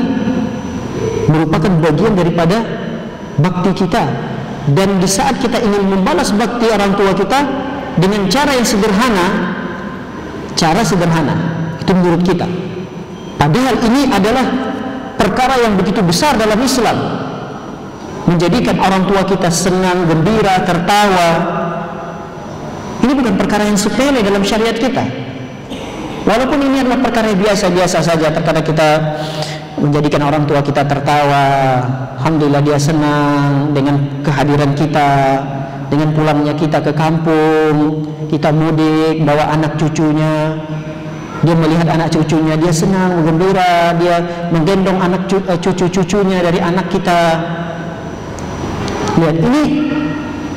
merupakan bagian daripada bakti kita. Dan di saat kita ingin membalas bakti orang tua kita dengan cara yang sederhana, cara sederhana itu menurut kita, padahal ini adalah perkara yang begitu besar dalam Islam, menjadikan orang tua kita senang, gembira, tertawa. Ini bukan perkara yang sepele dalam syariat kita. Walaupun ini adalah perkara biasa-biasa saja, terkadang kita menjadikan orang tua kita tertawa, alhamdulillah dia senang dengan kehadiran kita, dengan pulangnya kita ke kampung, kita mudik bawa anak cucunya, dia melihat anak cucunya, dia senang, gembira, dia menggendong anak cucu-cucunya dari anak kita. Lihat, ini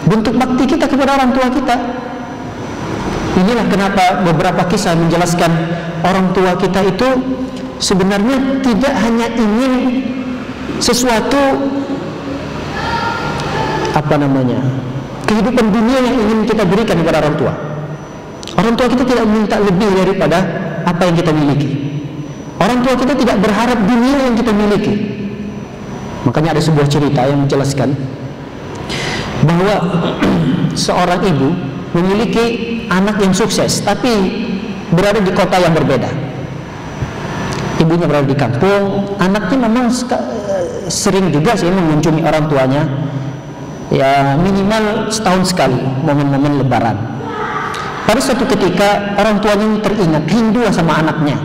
bentuk bakti kita kepada orang tua kita. Inilah kenapa beberapa kisah menjelaskan orang tua kita itu sebenarnya tidak hanya ingin sesuatu kehidupan dunia yang ingin kita berikan kepada orang tua. Orang tua kita tidak minta lebih daripada apa yang kita miliki. Orang tua kita tidak berharap dunia yang kita miliki. Makanya ada sebuah cerita yang menjelaskan bahwa seorang ibu memiliki anak yang sukses, tapi berada di kota yang berbeda. Ibunya berada di kampung, anaknya memang sering juga sih mengunjungi orang tuanya, ya minimal setahun sekali, momen-momen lebaran. Pada suatu ketika orang tuanya teringat rindu sama anaknya.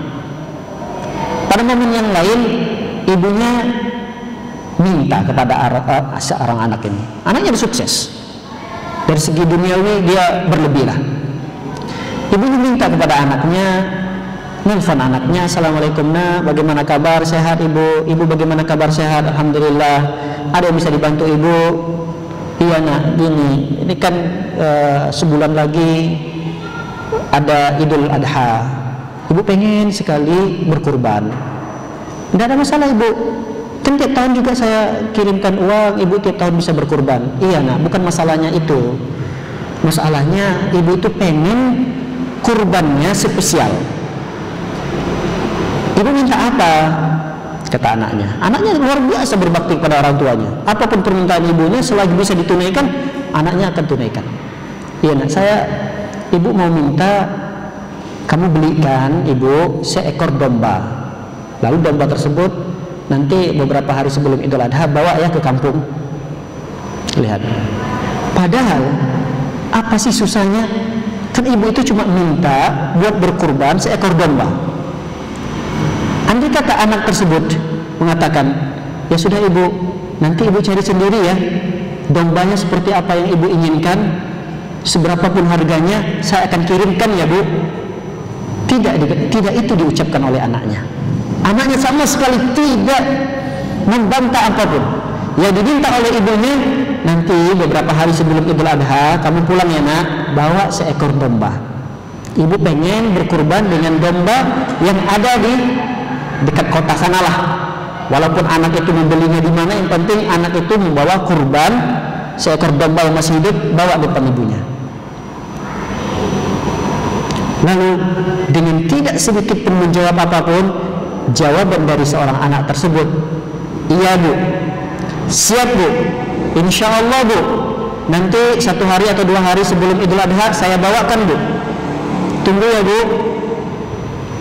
Pada momen yang lain, ibunya minta kepada seorang anak ini. Anaknya sukses, dari segi duniawi dia berlebih lah. Ibunya minta kepada anaknya, nelfon anaknya, "Assalamualaikum nak, bagaimana kabar? Sehat ibu? Ibu bagaimana kabar? Sehat, alhamdulillah. Ada yang bisa dibantu ibu?" "Iya nak, gini, ini kan sebulan lagi ada Idul Adha. Ibu pengen sekali berkurban." "Tidak ada masalah ibu, kan tiap tahun juga saya kirimkan uang, ibu tiap tahun bisa berkurban." "Iya nak, bukan masalahnya itu. Masalahnya ibu itu pengen kurbannya spesial." "Ibu minta apa?" kata anaknya. Anaknya luar biasa berbakti kepada orang tuanya. Apapun permintaan ibunya selagi bisa ditunaikan, anaknya akan tunaikan. "Iya nak, ibu mau minta kamu belikan ibu seekor domba. Lalu domba tersebut nanti beberapa hari sebelum Idul Adha bawa ya ke kampung." Lihat, padahal apa sih susahnya? Kan ibu itu cuma minta buat berkurban seekor domba. Andai kata anak tersebut mengatakan, "Ya sudah ibu, nanti ibu cari sendiri ya dombanya seperti apa yang ibu inginkan, seberapapun harganya saya akan kirimkan ya bu." Tidak itu diucapkan oleh anaknya. Anaknya sama sekali tidak membantah apapun. Yang diminta oleh ibunya, "Nanti beberapa hari sebelum Idul Adha kamu pulang ya nak, bawa seekor domba. Ibu pengen berkurban dengan domba yang ada di dekat kota sanalah. Walaupun anak itu membelinya di mana, yang penting anak itu membawa kurban seekor domba yang masih hidup, bawa depan ibunya." Lalu dengan tidak sedikit pun menjawab apapun, jawaban dari seorang anak tersebut, "Iya bu, siap bu, insya Allah bu, nanti 1 hari atau 2 hari sebelum Idul Adha saya bawakan bu. Tunggu ya bu."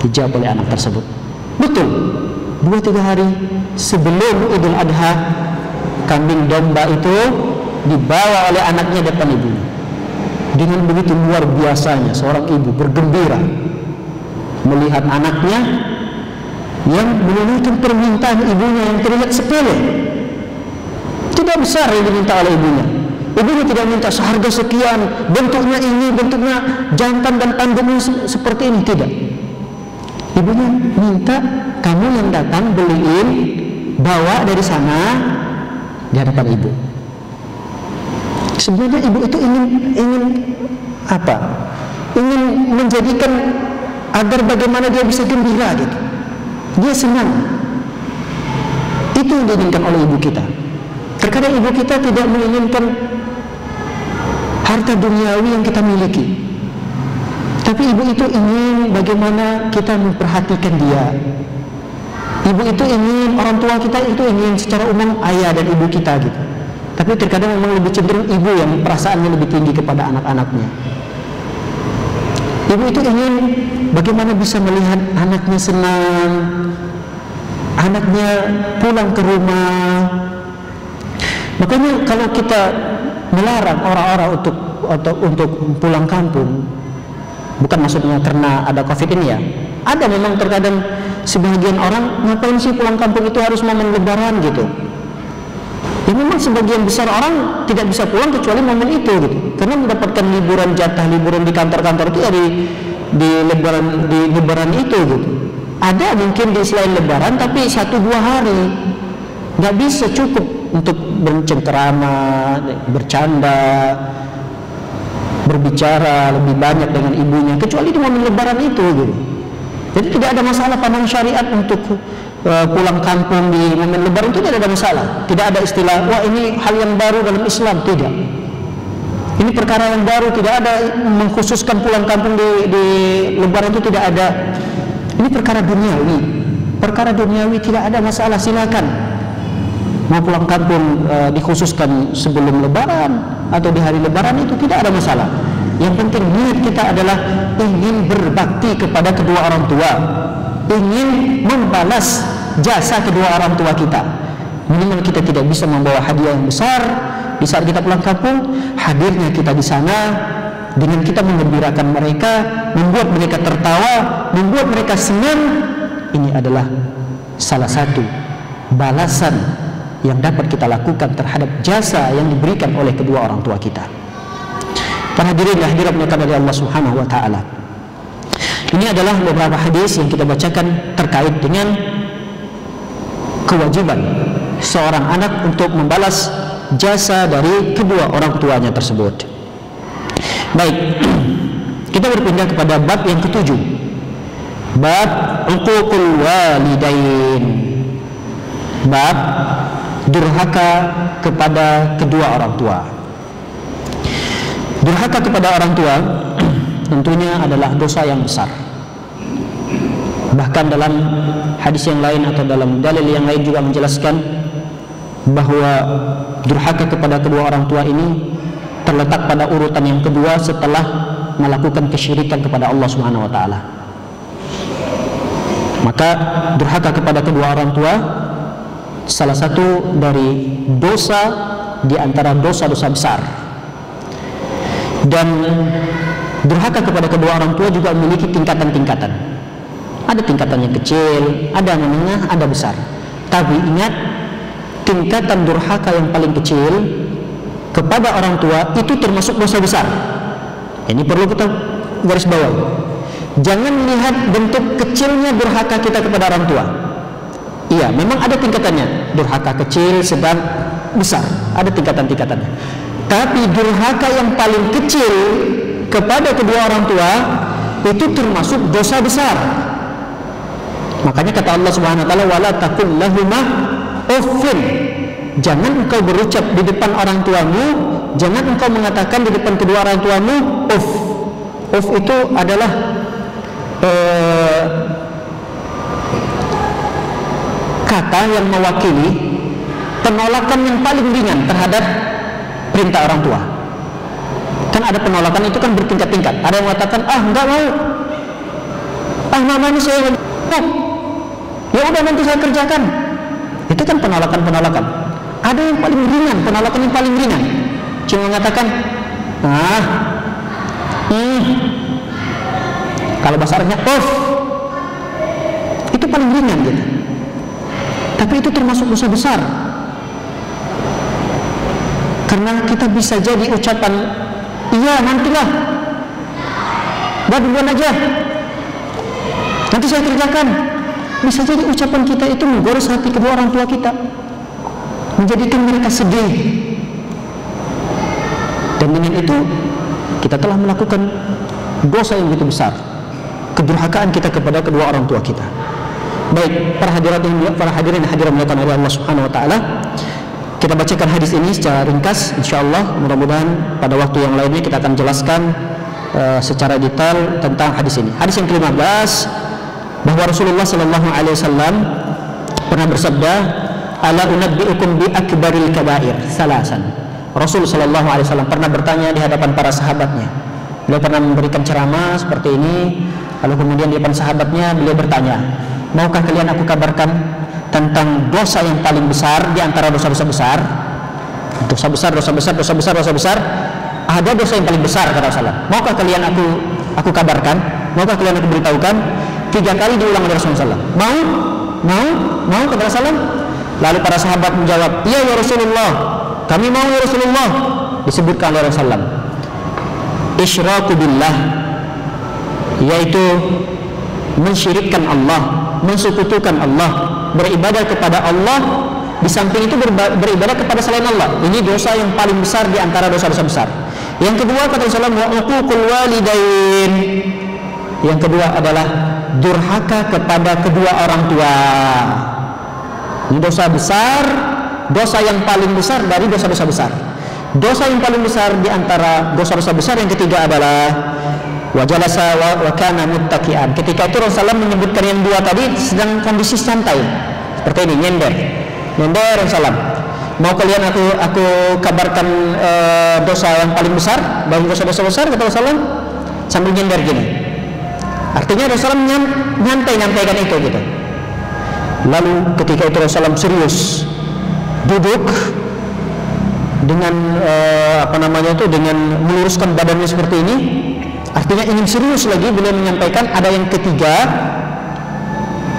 Dijawab oleh anak tersebut. Betul, 2-3 hari sebelum Idul Adha, kambing domba itu dibawa oleh anaknya depan ibunya. Dengan begitu luar biasanya seorang ibu bergembira melihat anaknya yang menunaikan permintaan ibunya yang terlihat sepele, tidak besar yang diminta oleh ibunya. Ibunya tidak minta seharga sekian, bentuknya ini, bentuknya jantan dan tanduknya seperti ini, tidak. Ibunya minta, "Kamu yang datang beliin, bawa dari sana di hadapan ibu." Sebenarnya ibu itu ingin apa? Ingin menjadikan agar bagaimana dia bisa gembira gitu. Dia senang. Itu yang diinginkan oleh ibu kita. Terkadang ibu kita tidak menginginkan harta duniawi yang kita miliki, tapi ibu itu ingin bagaimana kita memperhatikan dia. Ibu itu ingin, orang tua kita itu ingin secara umum ayah dan ibu kita gitu. Tapi terkadang memang lebih cenderung ibu yang perasaannya lebih tinggi kepada anak-anaknya. Ibu itu ingin bagaimana bisa melihat anaknya senang, anaknya pulang ke rumah. Makanya kalau kita melarang orang-orang untuk pulang kampung, bukan maksudnya karena ada COVID ini ya. Ada memang terkadang sebagian orang, ngapain sih pulang kampung itu harus momen lebaran gitu. Ya memang sebagian besar orang tidak bisa pulang kecuali momen itu gitu. Karena mendapatkan liburan, jatah liburan di kantor-kantor itu ya di lebaran itu gitu. Ada mungkin di selain lebaran tapi 1-2 hari. Nggak bisa cukup untuk bercengkerama, bercanda, berbicara lebih banyak dengan ibunya kecuali di momen lebaran itu gitu. Jadi tidak ada masalah pandang syariat untuk pulang kampung di momen lebaran itu, tidak ada masalah. Tidak ada istilah, wah ini hal yang baru dalam Islam, tidak. Ini perkara yang baru, tidak ada mengkhususkan pulang kampung di Lebaran itu, tidak ada. Ini perkara duniawi. Perkara duniawi tidak ada masalah, silakan. Mau pulang kampung dikhususkan sebelum Lebaran atau di hari Lebaran itu tidak ada masalah. Yang penting niat kita adalah ingin berbakti kepada kedua orang tua, ingin membalas jasa kedua orang tua kita. Minimal kita tidak bisa membawa hadiah yang besar di saat kita pulang kampung. Hadirnya kita di sana dengan kita menggembirakan mereka, membuat mereka tertawa, membuat mereka senang, ini adalah salah satu balasan yang dapat kita lakukan terhadap jasa yang diberikan oleh kedua orang tua kita. Para hadirin yang dirahmati oleh Allah Subhanahu wa taala. Ini adalah beberapa hadis yang kita bacakan terkait dengan kewajiban seorang anak untuk membalas jasa dari kedua orang tuanya tersebut. Baik, kita berpindah kepada bab yang ketujuh. Bab uququl walidain. Bab durhaka kepada kedua orang tua. Durhaka kepada orang tua tentunya adalah dosa yang besar. Bahkan dalam hadis yang lain atau dalam dalil yang lain juga menjelaskan bahwa durhaka kepada kedua orang tua ini terletak pada urutan yang kedua setelah melakukan kesyirikan kepada Allah Subhanahu wa taala. Maka durhaka kepada kedua orang tua salah satu dari dosa di antara dosa-dosa besar. Dan durhaka kepada kedua orang tua juga memiliki tingkatan-tingkatan. Ada tingkatan yang kecil, ada yang menengah, ada besar. Tapi ingat, tingkatan durhaka yang paling kecil kepada orang tua itu termasuk dosa besar. Ini perlu kita garis bawahi. Jangan lihat bentuk kecilnya durhaka kita kepada orang tua. Iya, memang ada tingkatannya. Durhaka kecil, sedang, besar. Ada tingkatan-tingkatannya. Tapi durhaka yang paling kecil kepada kedua orang tua itu termasuk dosa besar. Makanya kata Allah Subhanahu wa taala, wala taqul lahuma uffin. Jangan engkau berucap di depan orang tuamu, jangan engkau mengatakan di depan kedua orang tuamu uff. Uff itu adalah kata yang mewakili penolakan yang paling ringan terhadap perintah orang tua. Kan ada penolakan itu kan bertingkat-tingkat. Ada yang mengatakan, enggak mau, mana saya ya udah nanti saya kerjakan. Itu kan penolakan. Ada yang paling ringan, penolakan yang paling ringan, cuma mengatakan kalau bahasa Arabnya itu paling ringan gitu. Tapi itu termasuk dosa besar. Karena kita bisa jadi ucapan, iya nantilah, duluan aja, nanti saya kerjakan. Bisa jadi ucapan kita itu menggores hati kedua orang tua kita, menjadikan mereka sedih. Dan dengan itu kita telah melakukan dosa yang begitu besar, kedurhakaan kita kepada kedua orang tua kita. Baik, para hadirin hadirat oleh Allah Subhanahu wa taala, kita bacakan hadis ini secara ringkas, insyaallah. Mudah-mudahan pada waktu yang lainnya kita akan jelaskan secara detail tentang hadis ini. Hadis yang ke-15, bahwa Rasulullah sallallahu alaihi wasallam pernah bersabda, ala unabbiukum bi akbaril kabair salasan. Rasul sallallahu alaihi wasallam pernah bertanya di hadapan para sahabatnya. Beliau pernah memberikan ceramah seperti ini, lalu kemudian di depan sahabatnya beliau bertanya, maukah kalian aku kabarkan tentang dosa yang paling besar di antara dosa-dosa besar? Dosa besar. Ada dosa yang paling besar, kata Rasulullah. Maukah kalian aku kabarkan? Maukah kalian aku beritahukan? 3 kali diulang oleh Rasulullah. Mau kata Rasulullah. Lalu para sahabat menjawab, iya ya Rasulullah, kami mau ya Rasulullah. Disebutkan oleh Rasulullah, isyraku billah, yaitu mensyirikkan Allah, mensekutukan Allah, beribadah kepada Allah, di samping itu beribadah kepada selain Allah. Ini dosa yang paling besar di antara dosa-dosa besar. Yang kedua kata Rasulullah, wa uququl walidain. Yang kedua adalah durhaka kepada kedua orang tua. Ini dosa besar, dosa yang paling besar dari dosa-dosa besar. Dosa yang paling besar di antara dosa-dosa besar yang ketiga adalah wajalasa wa kana muttaqian. Ketika itu Rasulullah menyebutkan yang dua tadi sedang kondisi santai. Seperti ini, nyender Rasulullah. Mau kalian aku kabarkan dosa yang paling besar, bagi dosa-dosa besar, kata Rasulullah, sambil nyender gini. Artinya Rasulullah nyampaikan itu gitu. Lalu ketika itu Rasulullah serius duduk dengan dengan meluruskan badannya seperti ini. Artinya ingin serius lagi, beliau menyampaikan ada yang ketiga.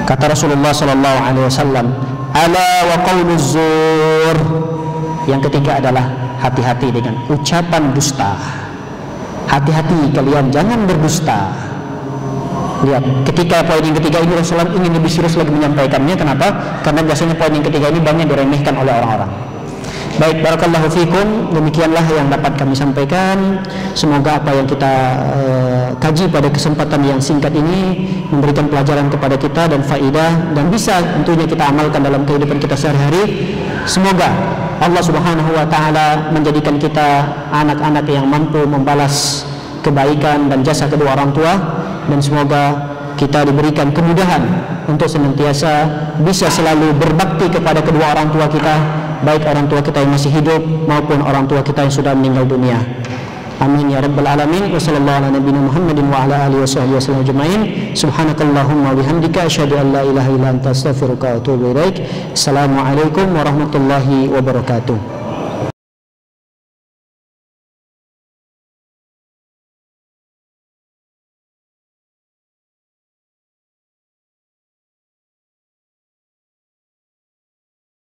Kata Rasulullah sallallahu alaihi wasallam, ala wa qauluz zur. Yang ketiga adalah hati-hati dengan ucapan dusta. Hati-hati kalian jangan berdusta. Lihat, ketika poin yang ketiga ini Rasulullah ingin lebih serius lagi menyampaikannya. Kenapa? Karena biasanya poin yang ketiga ini banyak diremehkan oleh orang-orang. Baik, barakallahu fikum. Demikianlah yang dapat kami sampaikan. Semoga apa yang kita kaji pada kesempatan yang singkat ini memberikan pelajaran kepada kita dan faidah, dan bisa tentunya kita amalkan dalam kehidupan kita sehari-hari. Semoga Allah Subhanahu wa taala menjadikan kita anak-anak yang mampu membalas kebaikan dan jasa kedua orang tua, dan semoga kita diberikan kemudahan untuk senantiasa bisa selalu berbakti kepada kedua orang tua kita, baik orang tua kita yang masih hidup maupun orang tua kita yang sudah meninggal dunia. Amin ya rabbal alamin. Wa sallallahu ala nabiyina Muhammadin wa ala alihi washabbihi wasallam ajmain. Subhanakallahumma wa bihamdika asyhadu an la ilaha illa anta astaghfiruka wa atubu ilaik. Assalamualaikum warahmatullahi wabarakatuh.